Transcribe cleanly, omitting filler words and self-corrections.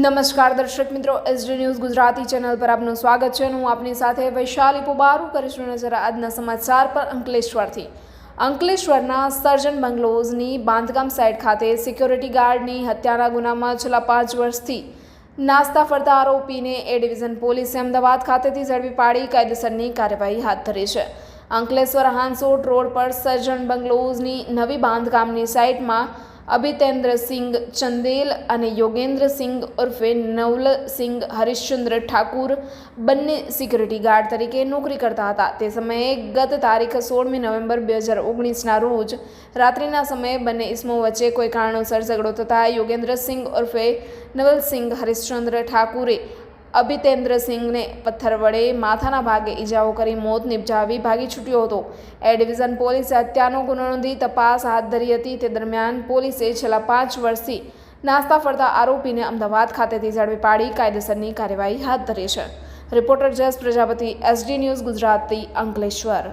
નમસ્કાર દર્શક મિત્રો, એસડી ન્યૂઝ ગુજરાતી ચેનલ પર આપનું સ્વાગત છે. હું આપની સાથે વૈશાલી પોબારુ કરીશું નજર આજના સમાચાર પર. અંકલેશ્વરના સર્જન બંગલોઝની બાંધકામ સાઇટ ખાતે સિક્યોરિટી ગાર્ડની હત્યાના ગુનામાં છેલ્લા 5 વર્ષથી નાસ્તા ફરતા આરોપીને એ ડિવિઝન પોલીસે અમદાવાદ ખાતેથી ઝડપી પાડી કાયદેસરની કાર્યવાહી હાથ ધરી છે. અંકલેશ્વર હાંસોટ રોડ પર સર્જન બંગલોઝની નવી બાંધકામની સાઇટમાં અભિતેન્દ્રસિંહ ચંદેલ અને યોગેન્દ્રસિંહ ઉર્ફે નવલસિંહ હરિશ્ચંદ્ર ઠાકુર બંને સિક્યુરિટી ગાર્ડ તરીકે નોકરી કરતા હતા. તે સમયે ગત તારીખ 16મી નવેમ્બર 2019ના રોજ રાત્રિના સમયે બંને ઇસમો વચ્ચે કોઈ કારણોસર ઝઘડો થતાં યોગેન્દ્રસિંહ ઉર્ફે નવલસિંહ હરિશ્ચંદ્ર ઠાકુરે અભિતેન્દ્રસિંહને પથ્થર વડે માથાના ભાગે ઈજાઓ કરી મોત નિપજાવી ભાગી છૂટ્યો હતો. એ ડિવિઝન પોલીસે હત્યાનો ગુનો નોંધી તપાસ હાથ ધરી હતી. તે દરમિયાન પોલીસે છેલ્લા 5 વર્ષથી નાસ્તા ફરતા આરોપીને અમદાવાદ ખાતેથી ઝડપી પાડી કાયદેસરની કાર્યવાહી હાથ ધરી છે. Reporter Jayesh Prajapati, SD news Gujarati, Ankleshwar.